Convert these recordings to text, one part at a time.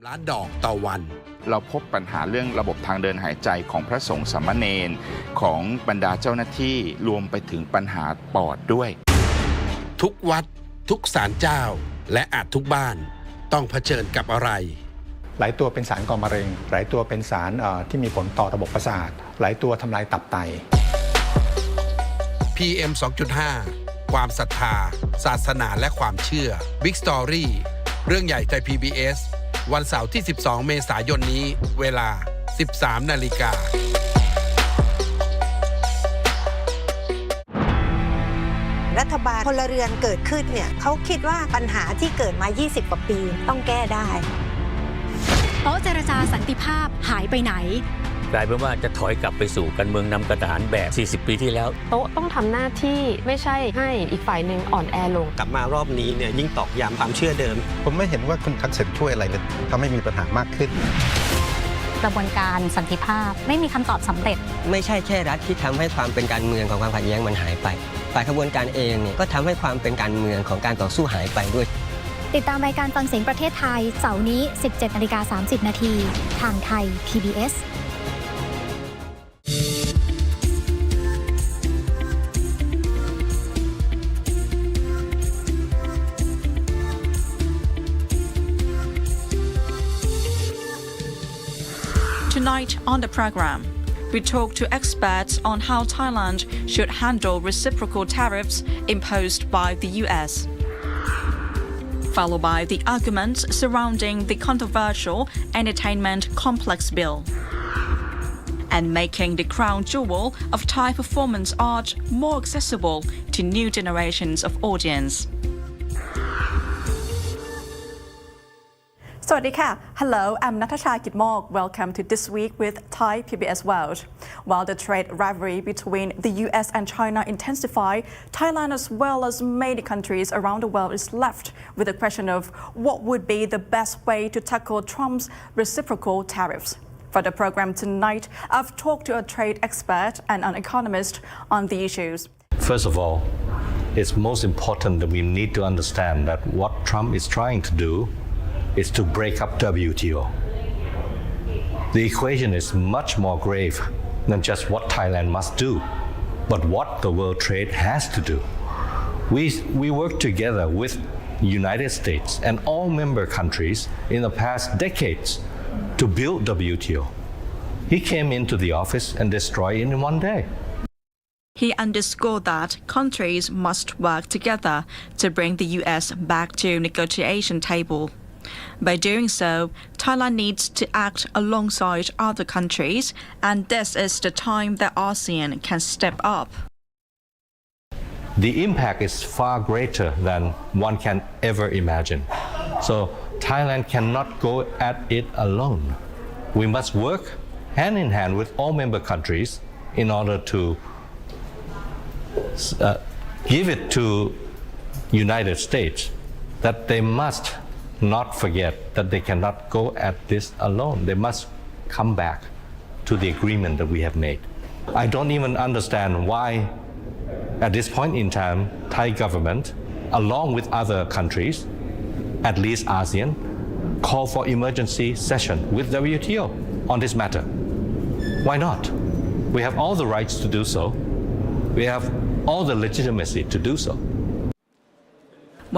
ล้านดอกต่อวันเราพบปัญหาเรื่องระบบทางเดินหายใจของพระสงฆ์สามเณรของบรรดาเจ้าหน้าที่รวมไปถึงปัญหาปอดด้วยทุกวัดทุกศาลเจ้าและอาจทุกบ้านต้องเผชิญกับอะไรหลายตัวเป็นสารก่อมะเร็งหลายตัวเป็นสารที่มีผลต่อระบบประสาทหลายตัวทำลายตับไต PM 2.5 ความศรัทธาศาสนาและความเชื่อ Big Story เรื่องใหญ่ไทย PBS วันเสาร์ที่ 12 เมษายนนี้เวลา 13 นาฬิการัฐบาลพลเรือนเกิดขึ้นเนี่ยเขาคิดว่าปัญหาที่เกิดมา 20 กว่าปีต้องแก้ได้โต๊ะเจรจาสันติภาพหายไปไหนกลายเป็นว่าจะถอยกลับไปสู่การเมืองนำกระดานแบบ 40 ปีที่แล้วโต๊ะต้องทำหน้าที่ไม่ใช่ให้อีกฝ่ายหนึ่งอ่อนแอลงกลับมารอบนี้เนี่ยยิ่งตอกย้ำความเชื่อเดิมผมไม่เห็นว่าคุณทักษิณช่วยอะไรเลยทำให้มีปัญหามากขึ้นกระบวนการสันติภาพไม่มีคำตอบสำเร็จไม่ใช่แค่รัฐที่ทำให้ความเป็นการเมืองของความขัดแย้งมันหายไปฝ่ายขบวนการเองเนี่ยก็ทำให้ความเป็นการเมืองของการต่อสู้หายไปด้วยติดตามรายการฟังเสียงประเทศไทยเสาร์นี้ 17:30 น.ทางไทย PBS Tonight on the program, we talk to experts on how Thailand should handle reciprocal tariffs imposed by the US. Followed by the arguments surrounding the controversial entertainment complex bill. And making the crown jewel of Thai performance art more accessible to new generations of audience. สวัสดีค่ะ Hello, I'm Natasha Gitmog. Welcome to This Week with Thai PBS World. While the trade rivalry between the US and China intensify, Thailand as well as many countries around the world is left with the question of what would be the best way to tackle Trump's reciprocal tariffs. For the program tonight, I've talked to a trade expert and an economist on the issues. First of all, it's most important that we need to understand that what Trump is trying to do is to break up WTO. The equation is much more grave than just what Thailand must do, but what the world trade has to do. We work together with the United States and all member countries in the past decades to build WTO. He came into the office and destroyed it in one day. He underscored that countries must work together to bring the US back to negotiation table. By doing so, Thailand needs to act alongside other countries, and this is the time that ASEAN can step up. The impact is far greater than one can ever imagine. So Thailand cannot go at it alone. We must work hand in hand with all member countries in order to give it to United States that they must not forget that they cannot go at this alone. They must come back to the agreement that we have made. I don't even understand why, at this point in time, Thai government, along with other countries, at least ASEAN, call for emergency session with WTO on this matter. Why not? We have all the rights to do so. We have all the legitimacy to do so.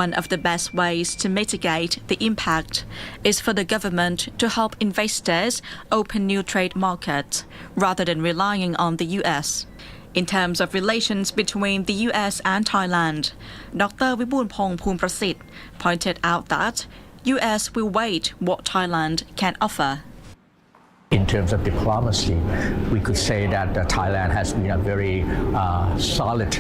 One of the best ways to mitigate the impact is for the government to help investors open new trade markets rather than relying on the US. In terms of relations between the US and Thailand, Dr. Vibunpong Phumprasit pointed out that US will wait what Thailand can offer. In terms of diplomacy, we could say that Thailand has been a very solid,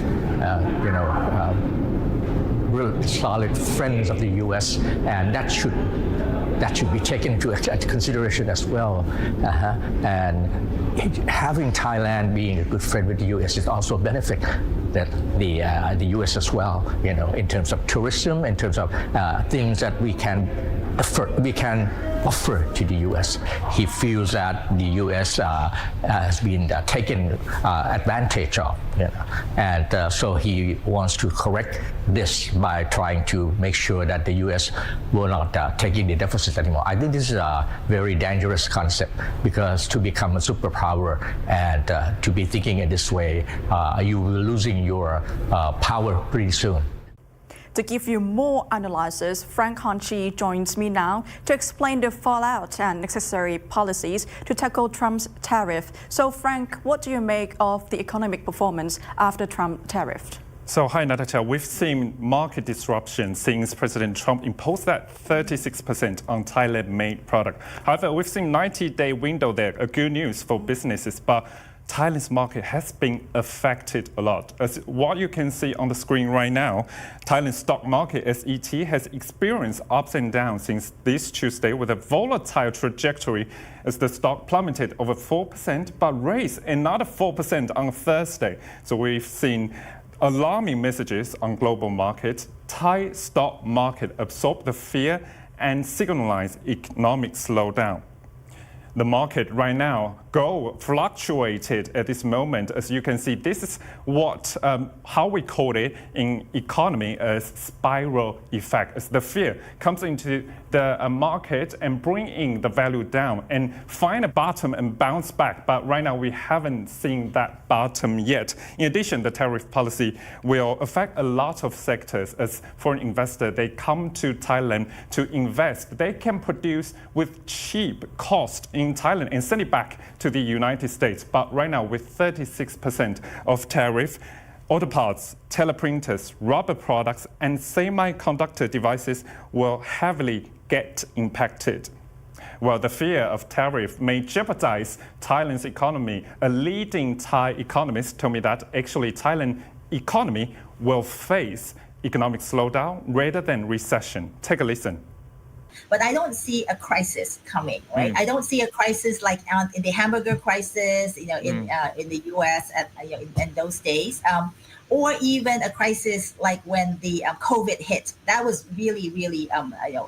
real solid friends of the U.S. and that should be taken into consideration as well. And having Thailand being a good friend with the U.S. is also a benefit that the U.S. as well. In terms of tourism, in terms of things that we can offer to the U.S. He feels that the U.S. has been taken advantage of, and so he wants to correct this by trying to make sure that the U.S. will not take in the deficit anymore. I think this is a very dangerous concept because to become a superpower and to be thinking in this way, you will be losing your power pretty soon. To give you more analysis, Frank Khon joins me now to explain the fallout and necessary policies to tackle Trump's tariff. So Frank, what do you make of the economic performance after Trump tariffed? So, hi, Natasha. We've seen market disruption since President Trump imposed that 36% on Thailand-made product. However, we've seen 90-day window there, a good news for businesses, but Thailand's market has been affected a lot. As what you can see on the screen right now, Thailand's stock market, SET, has experienced ups and downs since this Tuesday with a volatile trajectory as the stock plummeted over 4% but raised another 4% on Thursday. So we've seen alarming messages on global markets. Thai stock market absorbed the fear and signalized economic slowdown. The market right now, gold fluctuated at this moment. As you can see, this is what how we call it in economy as spiral effect. As the fear comes into the market and bring in the value down and find a bottom and bounce back. But right now we haven't seen that bottom yet. In addition, the tariff policy will affect a lot of sectors. As foreign investors, they come to Thailand to invest. They can produce with cheap cost in Thailand and send it back to the United States. But right now, with 36% of tariff, auto parts, teleprinters, rubber products, and semiconductor devices will heavily get impacted. Well, the fear of tariff may jeopardize Thailand's economy. A leading Thai economist told me that actually Thailand economy will face economic slowdown rather than recession. Take a listen. But I don't see a crisis coming, right? I don't see a crisis like in the hamburger crisis, in the U.S. In those days, or even a crisis like when the COVID hit. That was really, really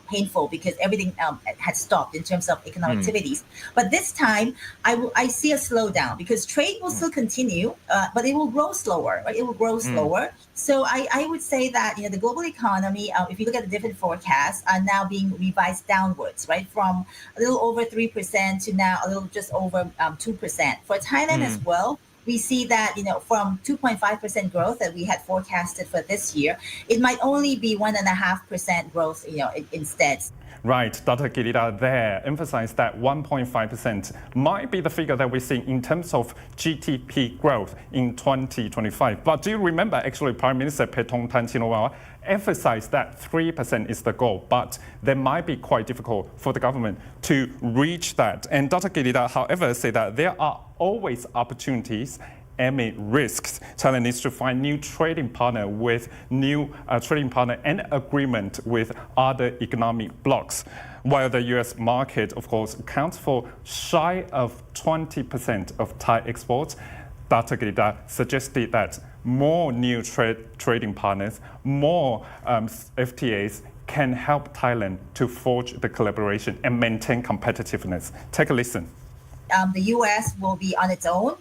painful because everything had stopped in terms of economic activities. But this time, I see a slowdown because trade will still continue, but it will grow slower, right? It will grow slower. So I would say that the global economy, if you look at the different forecasts, are now being revised downwards, right? From a little over 3% to now a little just over 2%. For Thailand as well, we see that from 2.5% growth that we had forecasted for this year, it might only be 1.5% growth, instead. Right, Dr. Girita there emphasized that 1.5% might be the figure that we see in terms of GDP growth in 2025. But do you remember actually Prime Minister Paetongtarn Shinawatra emphasized that 3% is the goal, but that might be quite difficult for the government to reach that. And Dr. Girita, however, said that there are always opportunities amid risks. Thailand needs to find new trading partner with new trading partner and agreement with other economic blocs. While the U.S. market, of course, accounts for shy of 20% of Thai exports, Dr. Girita suggested that more new trading partners, more FTAs can help Thailand to forge the collaboration and maintain competitiveness. Take a listen. The U.S. will be on its own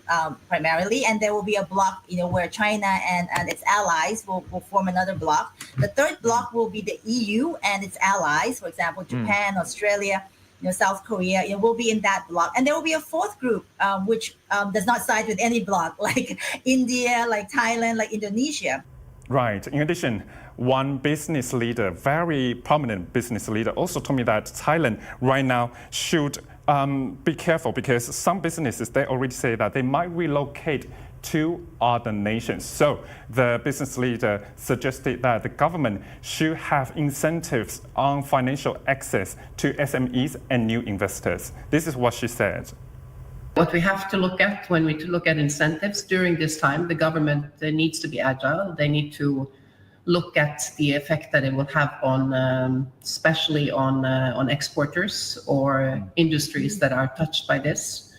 primarily, and there will be a bloc, where China and its allies will form another bloc. The third bloc will be the EU and its allies, for example, Japan, Australia, South Korea, will be in that bloc. And there will be a fourth group, which does not side with any bloc, like India, like Thailand, like Indonesia. Right. In addition, one business leader, very prominent business leader, also told me that Thailand right now should be careful because some businesses, they already say that they might relocate to other nations. So the business leader suggested that the government should have incentives on financial access to SMEs and new investors. This is what she said. What we have to look at when we look at incentives during this time, the government needs to be agile. They need to look at the effect that it will have on, especially on exporters or industries that are touched by this.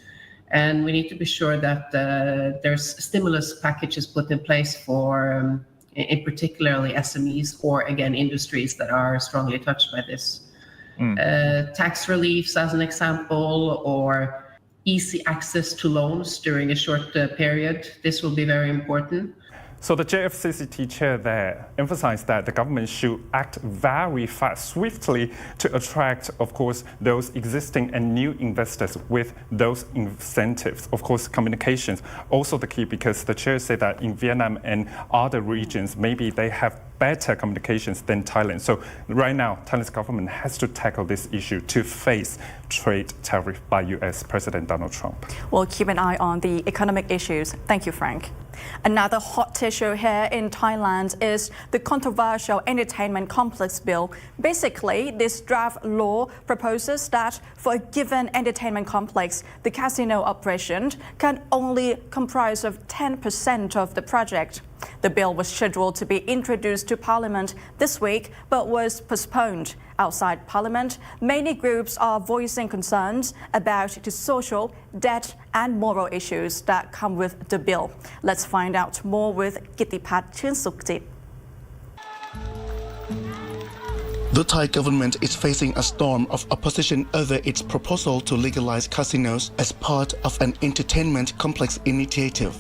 And we need to be sure that there's stimulus packages put in place for, in particularly SMEs or again, industries that are strongly touched by this. Tax reliefs as an example, or easy access to loans during a short period. This will be very important. So the JFCCT chair there emphasized that the government should act very fast, swiftly to attract, of course, those existing and new investors with those incentives. Of course, communications also the key, because the chair said that in Vietnam and other regions, maybe they have better communications than Thailand. So right now, Thailand's government has to tackle this issue to face trade tariff by US President Donald Trump. We'll keep an eye on the economic issues. Thank you, Frank. Another hot issue here in Thailand is the controversial entertainment complex bill. Basically, this draft law proposes that for a given entertainment complex, the casino operation can only comprise of 10% of the project. The bill was scheduled to be introduced to Parliament this week, but was postponed. Outside Parliament, many groups are voicing concerns about the social, debt and moral issues that come with the bill. Let's find out more with Kittipat Chunsukhjit. The Thai government is facing a storm of opposition over its proposal to legalize casinos as part of an entertainment complex initiative.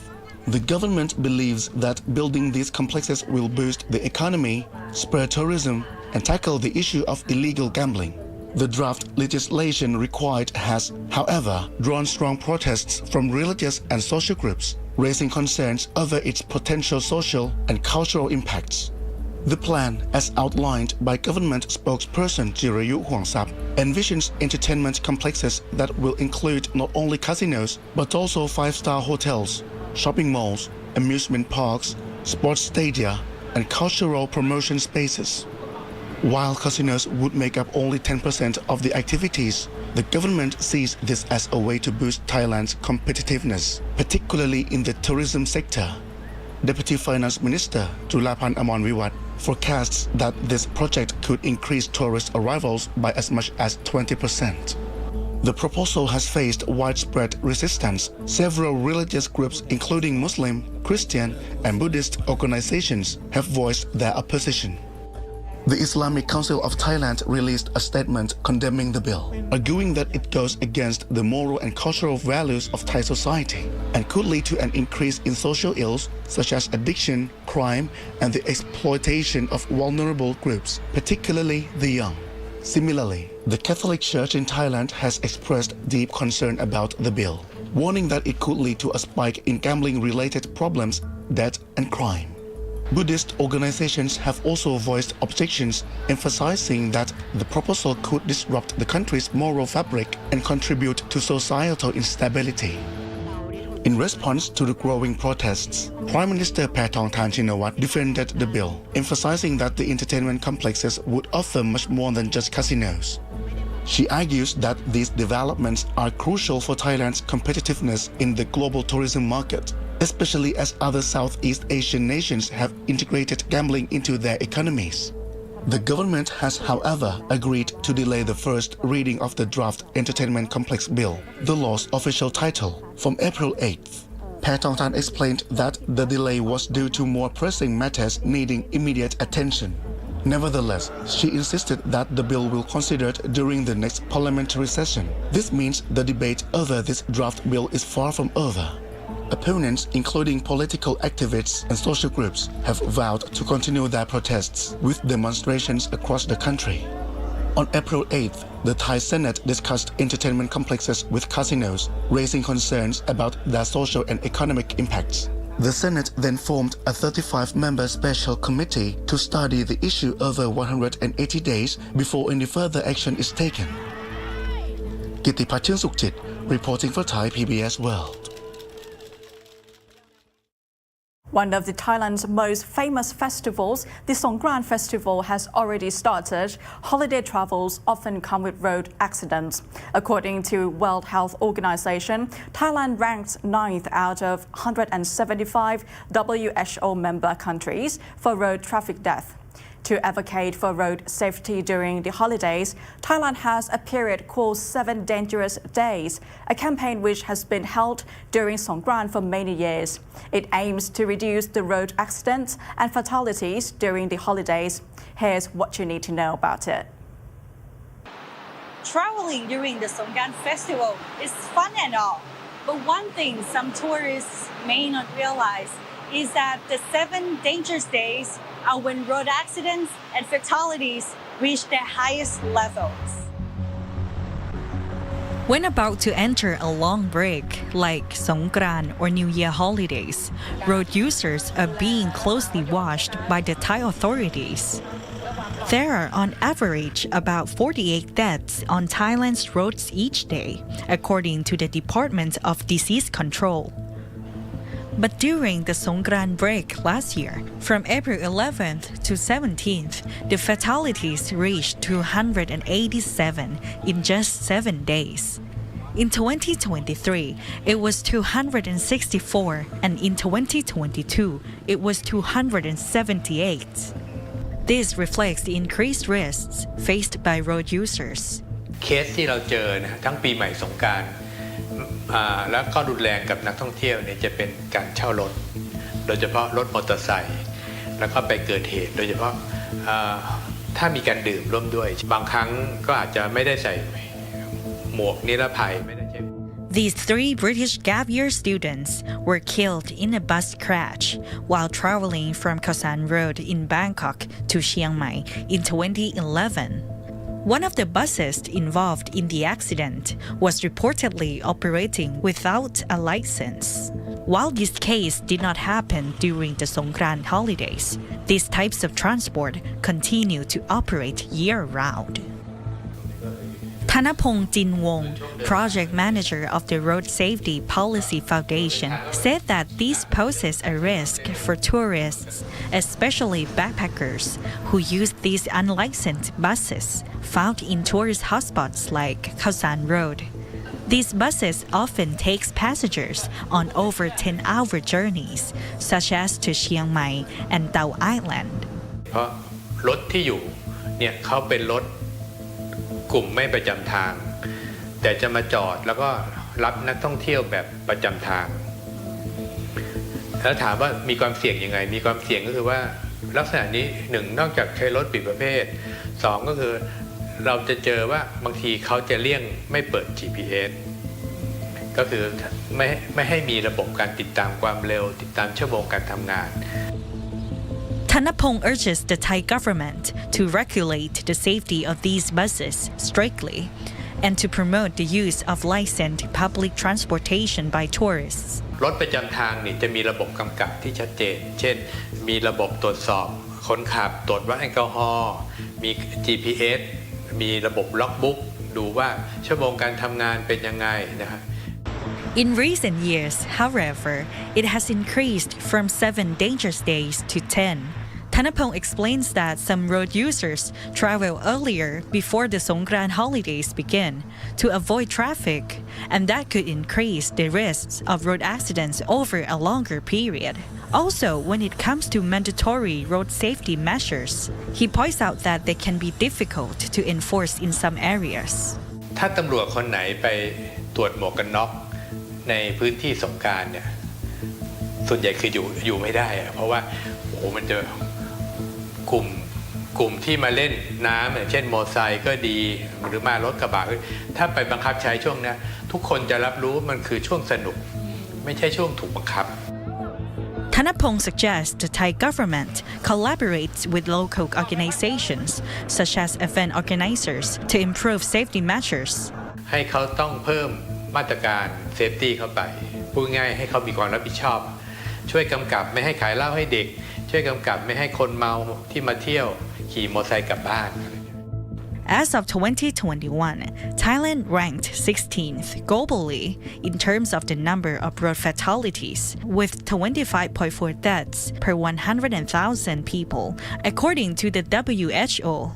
The government believes that building these complexes will boost the economy, spur tourism, and tackle the issue of illegal gambling. The draft legislation required has, however, drawn strong protests from religious and social groups, raising concerns over its potential social and cultural impacts. The plan, as outlined by government spokesperson Jirayu Huangsap, envisions entertainment complexes that will include not only casinos, but also five-star hotels, shopping malls, amusement parks, sports stadia, and cultural promotion spaces. While casinos would make up only 10% of the activities, the government sees this as a way to boost Thailand's competitiveness, particularly in the tourism sector. Deputy Finance Minister Julaphan Amornvivat forecasts that this project could increase tourist arrivals by as much as 20%. The proposal has faced widespread resistance. Several religious groups, including Muslim, Christian, and Buddhist organizations, have voiced their opposition. The Islamic Council of Thailand released a statement condemning the bill, arguing that it goes against the moral and cultural values of Thai society and could lead to an increase in social ills such as addiction, crime, and the exploitation of vulnerable groups, particularly the young. Similarly, the Catholic Church in Thailand has expressed deep concern about the bill, warning that it could lead to a spike in gambling-related problems, debt, and crime. Buddhist organizations have also voiced objections, emphasizing that the proposal could disrupt the country's moral fabric and contribute to societal instability. In response to the growing protests, Prime Minister Paetongtarn Shinawatra defended the bill, emphasizing that the entertainment complexes would offer much more than just casinos. She argues that these developments are crucial for Thailand's competitiveness in the global tourism market, especially as other Southeast Asian nations have integrated gambling into their economies. The government has, however, agreed to delay the first reading of the draft Entertainment Complex Bill, the law's official title, from April 8th. Paetongtarn explained that the delay was due to more pressing matters needing immediate attention. Nevertheless, she insisted that the bill will be considered during the next parliamentary session. This means the debate over this draft bill is far from over. Opponents, including political activists and social groups, have vowed to continue their protests with demonstrations across the country. On April 8th, the Thai Senate discussed entertainment complexes with casinos, raising concerns about their social and economic impacts. The Senate then formed a 35-member special committee to study the issue over 180 days before any further action is taken. Kittipat Chunsukhjit, reporting for Thai PBS World. One of Thailand's most famous festivals, the Songkran festival, has already started. Holiday travels often come with road accidents. According to World Health Organization, Thailand ranks 9th out of 175 WHO member countries for road traffic death. To advocate for road safety during the holidays, Thailand has a period called 7 Dangerous Days, a campaign which has been held during Songkran for many years. It aims to reduce the road accidents and fatalities during the holidays. Here's what you need to know about it. Traveling during the Songkran festival is fun and all, but one thing some tourists may not realize is that the 7 dangerous days are when road accidents and fatalities reach their highest levels. When about to enter a long break, like Songkran or New Year holidays, road users are being closely watched by the Thai authorities. There are on average about 48 deaths on Thailand's roads each day, according to the Department of Disease Control. But during the Songkran break last year, from April 11th to 17th, the fatalities reached 287 in just 7 days. In 2023, it was 264, and in 2022, it was 278. This reflects the increased risks faced by road users. เคสที่เราเจอนะทั้งปีใหม่สงกรานต์แล้วก็รุนแรงกับนักท่องเที่ยวเนี่ยจะเป็นการเช่ารถโดยเฉพาะรถมอเตอร์ไซค์แล้วก็ไปเกิดเหตุโดยเฉพาะถ้ามีการดื่มร่วมด้วยบางครั้งก็อาจจะไม่ได้ใส่หมวกนิรภัยไม่ได้ใช้ These 3 British gap year students were killed in a bus crash while traveling from Khon Road in Bangkok to Chiang Mai in 2011. One of the buses involved in the accident was reportedly operating without a license. While this case did not happen during the Songkran holidays, these types of transport continue to operate year-round. Thanapong Jinwong, project manager of the Road Safety Policy Foundation, said that this poses a risk for tourists, especially backpackers, who use these unlicensed buses found in tourist hotspots like Khon Road. These buses often take passengers on over 10-hour journeys, such as to Chiang Mai and Tao Island. เพราะรถที่อยู่เนี่ยเขาเป็นรถกลุ่มไม่ประจำทางแต่จะมาจอดแล้วก็รับนักท่องเที่ยวแบบประจำทางแล้วถามว่ามีความเสี่ยงยังไงมีความเสี่ยงก็คือว่าลักษณะนี้1นอกจากใช้รถปิดประเภท2ก็คือเราจะเจอว่าบางทีเขาจะเลี่ยงไม่เปิด GPS ก็คือไม่ให้มีระบบการติดตามความเร็วติดตามชั่วโมงการทำงานThanapong urges the Thai government to regulate the safety of these buses strictly and to promote the use of licensed public transportation by tourists. รถประจำทางนี่จะมีระบบกำกับที่ชัดเจนเช่นมีระบบตรวจสอบคนขับตรวจวัดแอลกอฮอล์มี GPS มีระบบล็อกบุ๊กดูว่าชั่วโมงการทำงานเป็นยังไงนะครับ In recent years, however, it has increased from 7 dangerous days to 10. Thanapong explains that some road users travel earlier before the Songkran holidays begin to avoid traffic, and that could increase the risks of road accidents over a longer period. Also, when it comes to mandatory road safety measures, he points out that they can be difficult to enforce in some areas. ถ้าตำรวจคนไหนไปตรวจหมวกกันน็อกในพื้นที่สงกรานต์เนี่ยส่วนใหญ่คืออยู่ไม่ได้เพราะว่ามันจะกลุ่มที่มาเล่นน้ำอย่างเช่นมอเตอร์ไซค์ก็ดีหรือมารถกระบะถ้าไปบังคับใช้ช่วงนี้ทุกคนจะรับรู้มันคือช่วงสนุกไม่ใช่ช่วงถูกบังคับ Thanapong suggests the Thai government collaborates with local organizations such as event organizers to improve safety measures. ให้เขาต้องเพิ่มมาตรการเซฟตี้เข้าไปพูดง่ายให้เขามีความรับผิดชอบช่วยกำกับไม่ให้ขายเหล้าให้เด็กช่วยกำกับไม่ให้คนเมาที่มาเที่ยวขี่มอเตอร์ไซค์กลับบ้าน As of 2021, Thailand ranked 16th globally in terms of the number of road fatalities, with 25.4 deaths per 100,000 people, according to the WHO.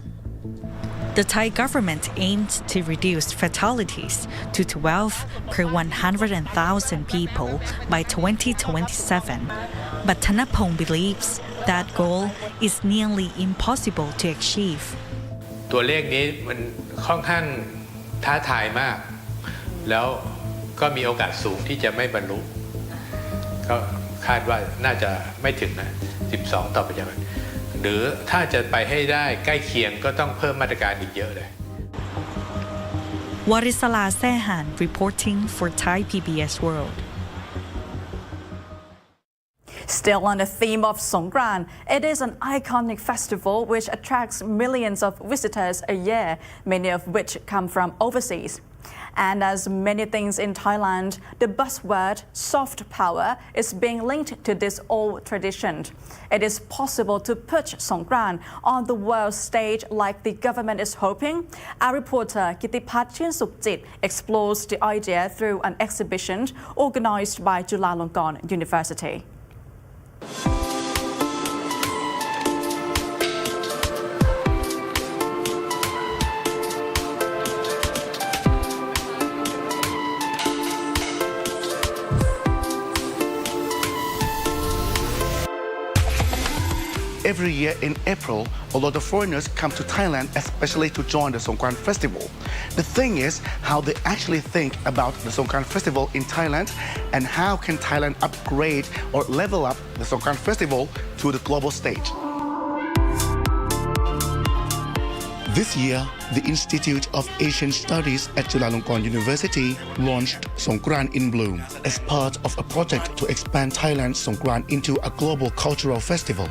The Thai government aims to reduce fatalities to 12 per 100,000 people by 2027. But Thanapong believes that goal is nearly impossible to achieve. ตัวเลขนี้มันค่อนข้างท้าทายมากแล้วก็มีโอกาสสูงที่จะไม่บรรลุก็คาดว่าน่าจะไม่ถึงนะ12ต่อประชากรหรือถ้าจะไปให้ได้ใกล้เคียงก็ต้องเพิ่มมาตรการอีกเยอะเลย Warisala Sehan reporting for Thai PBS World. Still on the theme of Songkran, it is an iconic festival which attracts millions of visitors a year, many of which come from overseas. And as many things in Thailand, the buzzword soft power is being linked to this old tradition. It is possible to put Songkran on the world stage like the government is hoping. Our reporter Kittipat Chinsukjit explores the idea through an exhibition organized by Chulalongkorn University. Every year in April, a lot of foreigners come to Thailand, especially to join the Songkran festival. The thing is how they actually think about the Songkran festival in Thailand and how can Thailand upgrade or level up the Songkran festival to the global stage. This year, the Institute of Asian Studies at Chulalongkorn University launched Songkran in Bloom as part of a project to expand Thailand's Songkran into a global cultural festival.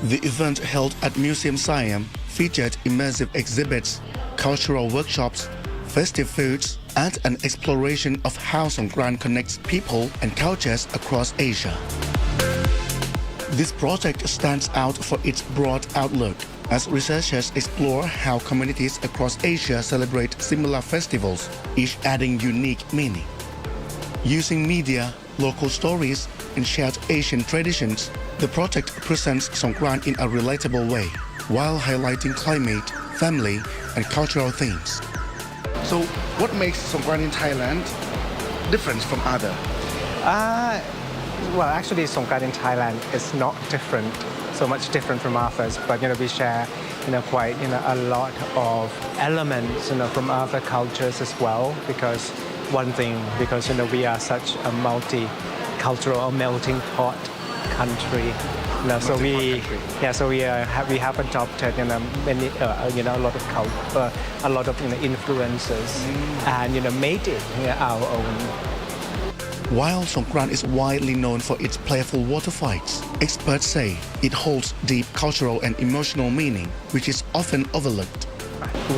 The event held at Museum Siam featured immersive exhibits, cultural workshops, festive foods, and an exploration of how Songkran connects people and cultures across Asia. This project stands out for its broad outlook, as researchers explore how communities across Asia celebrate similar festivals, each adding unique meaning. Using media, local stories, and shared Asian traditions, the project presents Songkran in a relatable way, while highlighting climate, family, and cultural themes. So, what makes Songkran in Thailand different from other? Well, actually, Songkran in Thailand is not different, so much different from others. But we share, quite a lot of elements, from other cultures as well. Because we are such a multicultural, melting pot country. So we have adopted many a lot of influences and made it our own. While Songkran is widely known for its playful water fights, experts say it holds deep cultural and emotional meaning, which is often overlooked.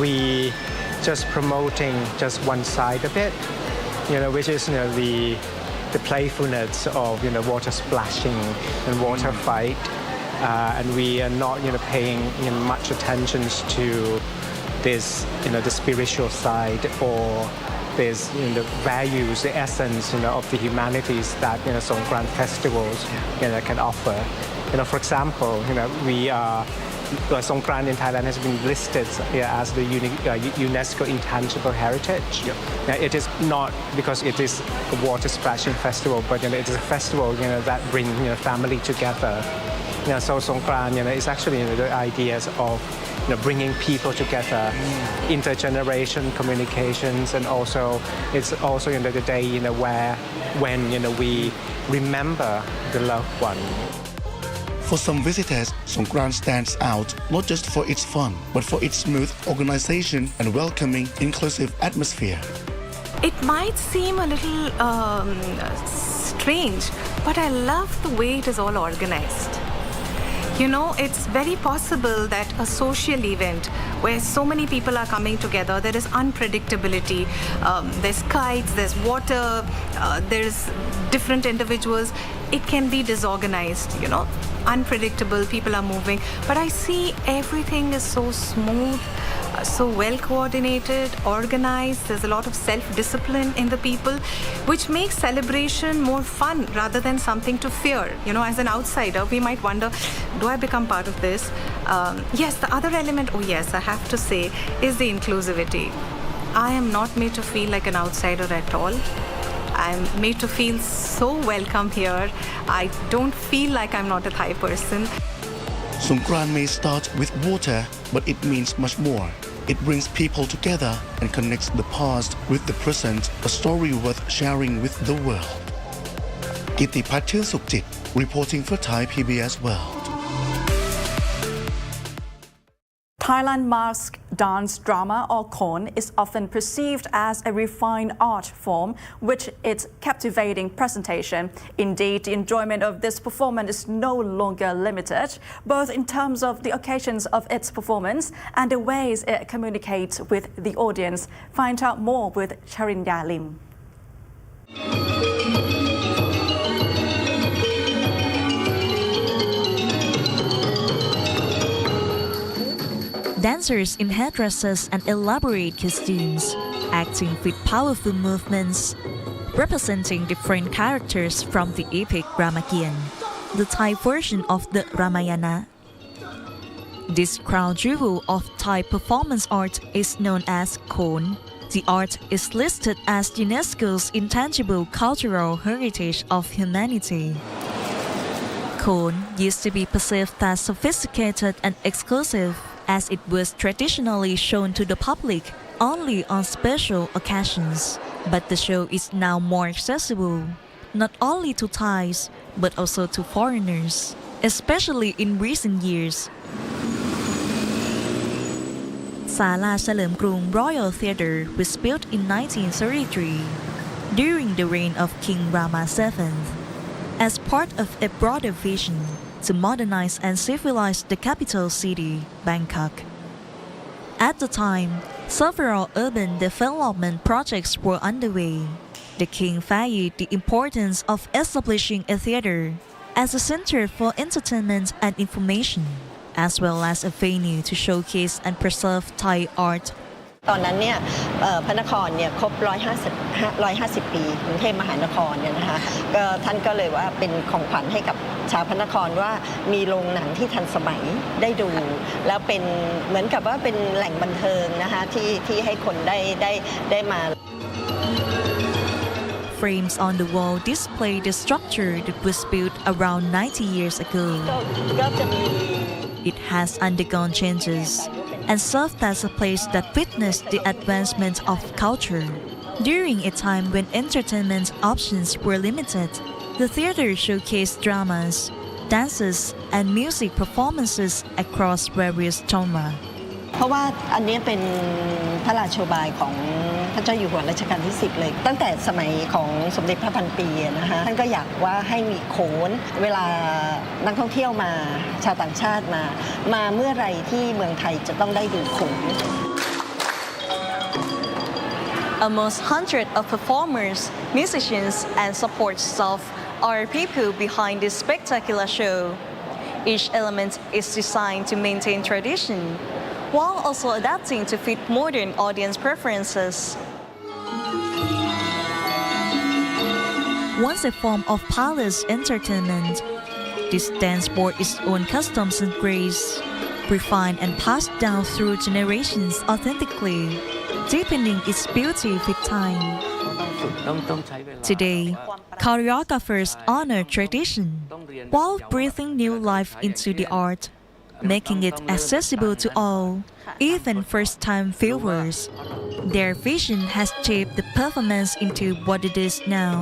We just promoting just one side of it, which is the playfulness of water splashing and water fight, and we are not paying much attention to this the spiritual side or this the values, the essence of the humanities that Songkran festivals can offer. For example, we are Songkran in Thailand has been listed as the UNESCO Intangible Heritage. It is not because it is a water splashing festival, but it is a festival that brings family together. So Songkran is actually the ideas of bringing people together, intergeneration communications, and also it's also the day when we remember the loved one. For some visitors, Songkran stands out not just for its fun, but for its smooth organization and welcoming, inclusive atmosphere. It might seem a little strange, but I love the way it is all organized. It's very possible that a social event where so many people are coming together, there is unpredictability. There's kites, there's water, there's different individuals. It can be disorganized, unpredictable, people are moving. But I see everything is so smooth, so well coordinated, organized. There's a lot of self-discipline in the people, which makes celebration more fun rather than something to fear. As an outsider, we might wonder, do I become part of this? Yes, the other element, I have to say, is the inclusivity. I am not made to feel like an outsider at all. I'm made to feel so welcome here. I don't feel like I'm not a Thai person. Songkran may start with water, but it means much more. It brings people together and connects the past with the present, a story worth sharing with the world. Kittipat Chinsukjit, reporting for Thai PBS World. Thailand mask dance drama or Khon is often perceived as a refined art form with its captivating presentation. Indeed, the enjoyment of this performance is no longer limited, both in terms of the occasions of its performance and the ways it communicates with the audience. Find out more with Charinya Lim. Dancers in headdresses and elaborate costumes, acting with powerful movements, representing different characters from the epic Ramakien, the Thai version of the Ramayana. This crown jewel of Thai performance art is known as Khon. The art is listed as UNESCO's intangible cultural heritage of humanity. Khon used to be perceived as sophisticated and exclusive, as it was traditionally shown to the public only on special occasions. But the show is now more accessible, not only to Thais, but also to foreigners, especially in recent years. Sala Chalermkrung Royal Theatre was built in 1933 during the reign of King Rama VII as part of a broader vision to modernize and civilize the capital city, Bangkok. At the time, several urban development projects were underway. The king valued the importance of establishing a theater as a center for entertainment and information, as well as a venue to showcase and preserve Thai art. ตอนนั้นเนี่ยพระนครเนี่ยครบ150 ปีกรุงเทพมหานครเนี่ยนะคะก็ท่านก็เลยว่าเป็นของขวัญให้กับชาวพระนครว่ามีโรงหนังที่ทันสมัยได้ดูแล้วเป็นเหมือนกับว่าเป็นแหล่งบันเทิงนะคะที่ให้คนได้มา Frames on the wall display the structure that was built around 90 years ago. It has undergone changes and served as a place that witnessed the advancement of culture. During a time when entertainment options were limited, the theater showcased dramas, dances, and music performances across various genres. เพราะว่าอันนี้เป็นพระราชโบายของพระเจ้าอยู่หัวรัชกาลที่ 10 เลยตั้งแต่สมัยของสมเด็จพระพันปีนะคะท่านก็อยากว่าให้มีโขนเวลานักท่องเที่ยวมาชาวต่างชาติมาเมื่อไรที่เมืองไทยจะต้องได้ดูโขน Almost 100 of performers, musicians, and support staff are people behind this spectacular show. Each element is designed to maintain tradition, while also adapting to fit modern audience preferences. Once a form of palace entertainment, this dance bore its own customs and grace, refined and passed down through generations authentically, deepening its beauty with time. Today, choreographers honor tradition while breathing new life into the art, making it accessible to all, even first-time viewers. Their vision has shaped the performance into what it is now,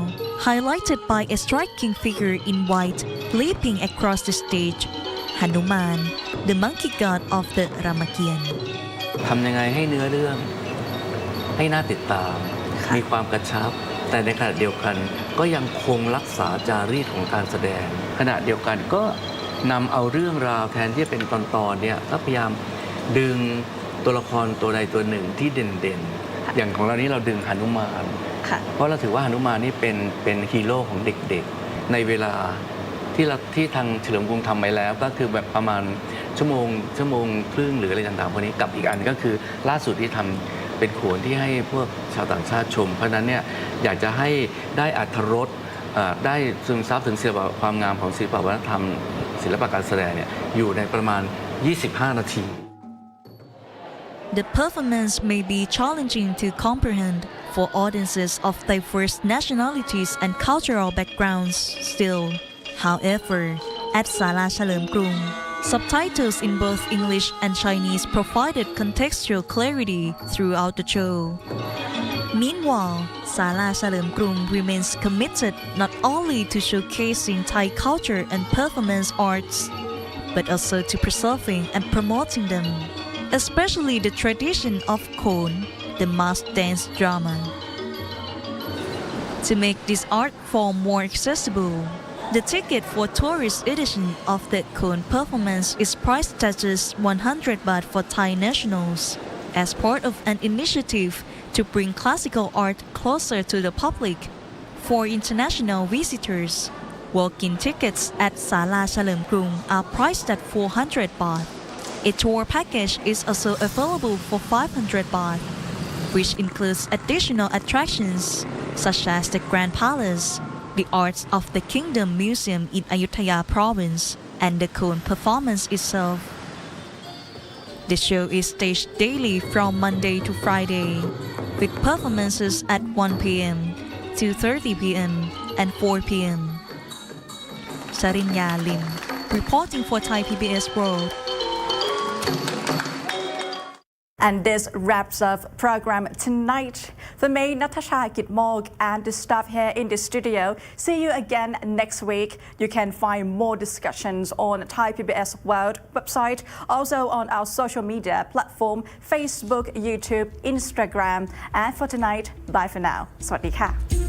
highlighted by a striking figure in white leaping across the stage, Hanuman, the monkey god of the Ramakien. ทำยังไงให้เนื้อเรื่องให้น่าติดตามมีความกระชับแต่ในขณะเดียวกันก็ยังคงรักษาจารีตของการแสดงขณะเดียวกันก็นำเอาเรื่องราวแทนที่จะเป็นตอนๆเนี่ยก็พยายามดึงตัวละครตัวใดตัวหนึ่งที่เด่นๆอย่างของเรานี้เราดึงหนุมานเพราะเราถือว่าหนุมานนี่เป็นฮีโร่ของเด็กๆในเวลาที่ทางเฉลิมกรุงทำไปแล้วก็คือแบบประมาณชั่วโมงครึ่งหรืออะไรต่างๆพวกนี้กับอีกอันก็คือล่าสุดที่ทำเป็นโขนที่ให้พวกชาวต่างชาติชมเพราะนั้นเนี่ยอยากจะให้ได้อรรถรสได้ซึมซับถึงศิลปะความงามของศิลปวัฒนธรรมศิลปะการแสดงเนี่ยอยู่ในประมาณ25 นาที The performance may be challenging to comprehend for audiences of diverse nationalities and cultural backgrounds still. However, at Sala Chalermkrung, subtitles in both English and Chinese provided contextual clarity throughout the show. Meanwhile, Sala Chalermkrung remains committed not only to showcasing Thai culture and performance arts, but also to preserving and promoting them. especially the tradition of Khon, the mass dance drama. To make this art form more accessible, the ticket for tourist edition of the Khon performance is priced at just 100 baht for Thai nationals, as part of an initiative to bring classical art closer to the public. For international visitors, walk-in tickets at Sala Chalerm Krung are priced at 400 baht. A tour package is also available for 500 baht, which includes additional attractions such as the Grand Palace, the Arts of the Kingdom Museum in Ayutthaya Province, and the Khon performance itself. The show is staged daily from Monday to Friday, with performances at 1 p.m., 2:30 p.m., and 4 p.m. Sarinya Lim, reporting for Thai PBS World. And this wraps up program tonight. For me, Natasha Gitmog, and the staff here in the studio. See you again next week. You can find more discussions on Thai PBS World website, also on our social media platform, Facebook, YouTube, Instagram. And for tonight, bye for now. สวัสดีค่ะ